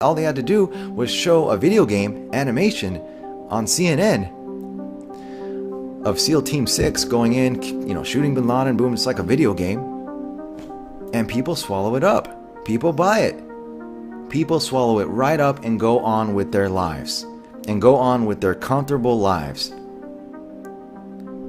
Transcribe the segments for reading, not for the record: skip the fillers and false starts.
All they had to do was show a video game animation on CNN of SEAL Team 6 going in, shooting Bin Laden, boom, it's like a video game. And people swallow it up. People buy it. People swallow it right up and go on with their lives. And go on with their comfortable lives.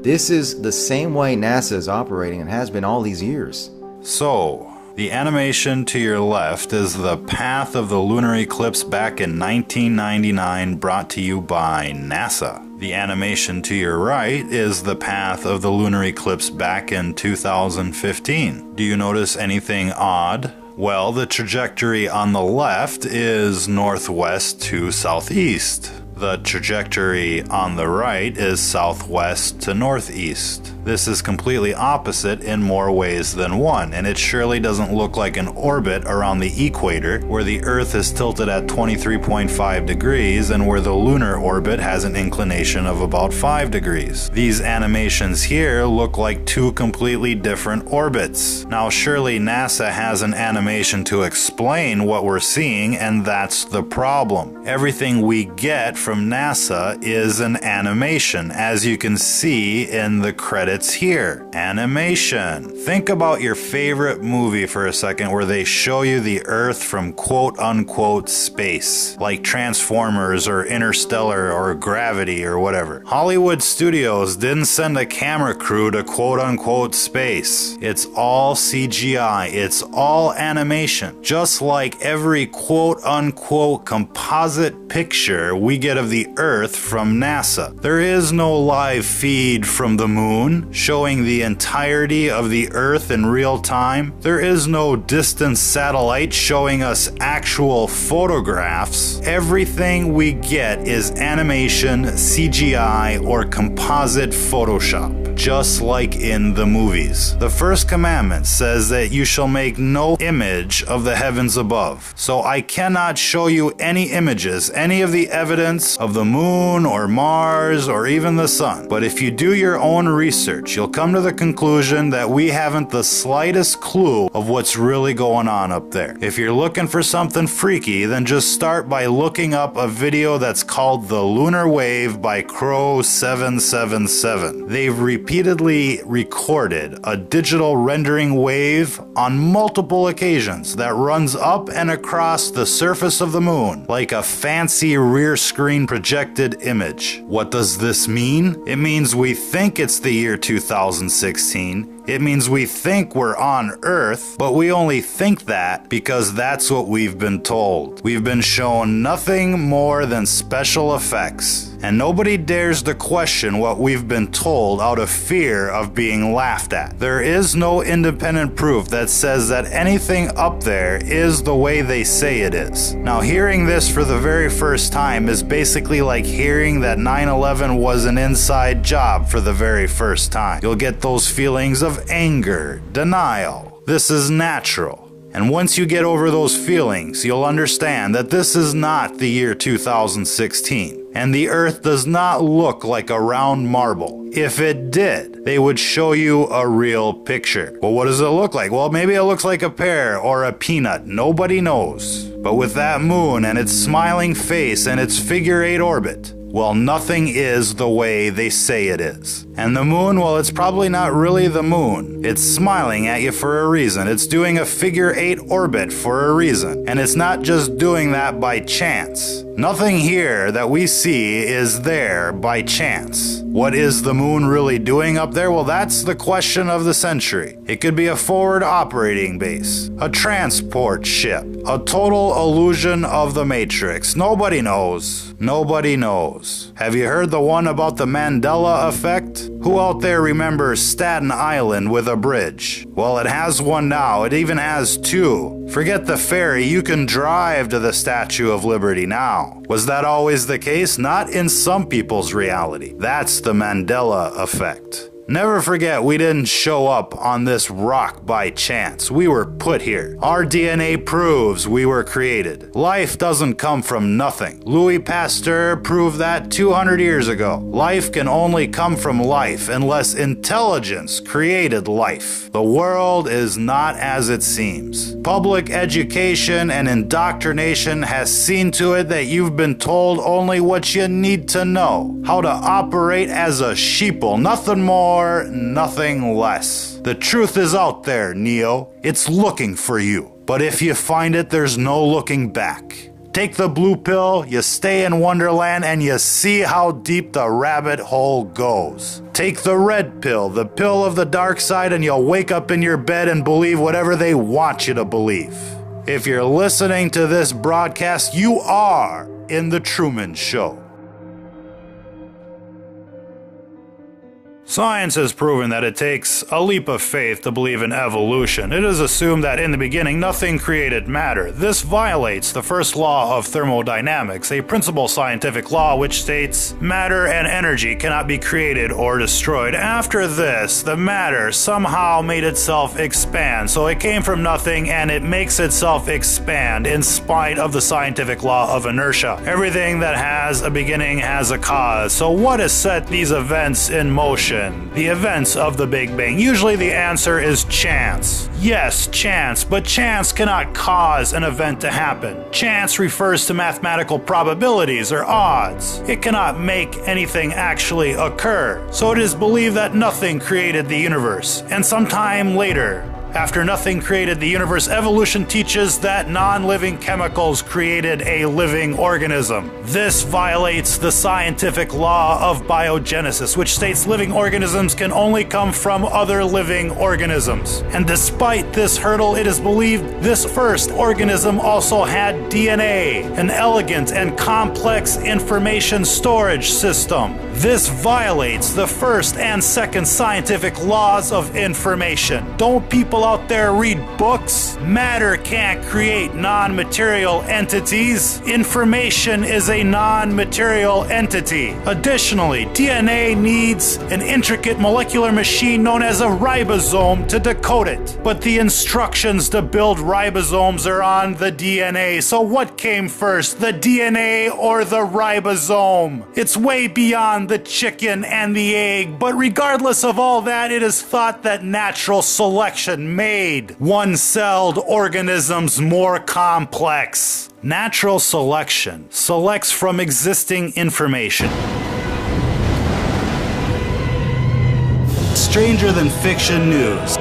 This is the same way NASA is operating and has been all these years. So, the animation to your left is the path of the lunar eclipse back in 1999, brought to you by NASA. The animation to your right is the path of the lunar eclipse back in 2015. Do you notice anything odd? Well, the trajectory on the left is northwest to southeast. The trajectory on the right is southwest to northeast. This is completely opposite in more ways than one, and it surely doesn't look like an orbit around the equator where the Earth is tilted at 23.5 degrees and where the lunar orbit has an inclination of about 5 degrees. These animations here look like two completely different orbits. Now surely NASA has an animation to explain what we're seeing, and that's the problem. Everything we get from NASA is an animation, as you can see in the credits here. Animation. Think about your favorite movie for a second where they show you the Earth from quote-unquote space, like Transformers or Interstellar or Gravity or whatever. Hollywood studios didn't send a camera crew to quote-unquote space. It's all CGI. It's all animation. Just like every quote-unquote composite picture we get of the Earth from NASA. There is no live feed from the moon showing the entirety of the Earth in real time. There is no distant satellite showing us actual photographs. Everything we get is animation, CGI, or composite Photoshop. Just like in the movies. The first commandment says that you shall make no image of the heavens above. So I cannot show you any images, any of the evidence of the moon or Mars or even the sun. But if you do your own research, you'll come to the conclusion that we haven't the slightest clue of what's really going on up there. If you're looking for something freaky, then just start by looking up a video that's called The Lunar Wave by Crow777. They've repeatedly recorded a digital rendering wave on multiple occasions that runs up and across the surface of the moon like a fancy rear screen projected image. What does this mean? It means we think it's the year 2016. It means we think we're on Earth, but we only think that because that's what we've been told. We've been shown nothing more than special effects. And nobody dares to question what we've been told out of fear of being laughed at. There is no independent proof that says that anything up there is the way they say it is. Now, hearing this for the very first time is basically like hearing that 9/11 was an inside job for the very first time. You'll get those feelings of anger, denial. This is natural. And once you get over those feelings, you'll understand that this is not the year 2016. And the Earth does not look like a round marble. If it did, they would show you a real picture. Well, what does it look like? Well, maybe it looks like a pear or a peanut. Nobody knows. But with that moon and its smiling face and its figure-8 orbit, well, nothing is the way they say it is. And the moon, well, it's probably not really the moon. It's smiling at you for a reason. It's doing a figure-8 orbit for a reason. And it's not just doing that by chance. Nothing here that we see is there by chance. What is the moon really doing up there? Well, that's the question of the century. It could be a forward operating base, a transport ship, a total illusion of the Matrix. Nobody knows. Nobody knows. Have you heard the one about the Mandela effect? Who out there remembers Staten Island with a bridge? Well, it has one now. It even has two. Forget the ferry. You can drive to the Statue of Liberty now. Was that always the case? Not in some people's reality. That's the Mandela effect. Never forget, we didn't show up on this rock by chance. We were put here. Our DNA proves we were created. Life doesn't come from nothing. Louis Pasteur proved that 200 years ago. Life can only come from life unless intelligence created life. The world is not as it seems. Public education and indoctrination has seen to it that you've been told only what you need to know. How to operate as a sheeple. Nothing more, nothing less. The truth is out there, Neo. It's looking for you. But if you find it, there's no looking back. Take the blue pill, you stay in Wonderland, and you see how deep the rabbit hole goes. Take the red pill, the pill of the dark side, and you'll wake up in your bed and believe whatever they want you to believe. If you're listening to this broadcast, you are in the Truman Show. Science has proven that it takes a leap of faith to believe in evolution. It is assumed that in the beginning nothing created matter. This violates the first law of thermodynamics, a principal scientific law which states matter and energy cannot be created or destroyed. After this, the matter somehow made itself expand. So it came from nothing and it makes itself expand in spite of the scientific law of inertia. Everything that has a beginning has a cause. So what has set these events in motion? The events of the Big Bang. Usually the answer is chance. Yes, chance, but chance cannot cause an event to happen. Chance refers to mathematical probabilities or odds. It cannot make anything actually occur. So it is believed that nothing created the universe. And sometime later, after nothing created the universe, evolution teaches that non-living chemicals created a living organism. This violates the scientific law of biogenesis, which states living organisms can only come from other living organisms. And despite this hurdle, it is believed this first organism also had DNA, an elegant and complex information storage system. This violates the first and second scientific laws of information. Don't people out there read books? Matter can't create non-material entities. Information is a non-material entity. Additionally, DNA needs an intricate molecular machine known as a ribosome to decode it. But the instructions to build ribosomes are on the DNA. So what came first, the DNA or the ribosome? It's way beyond the chicken and the egg. But regardless of all that, it is thought that natural selection made one-celled organisms more complex. Natural selection selects from existing information. Stranger than fiction news.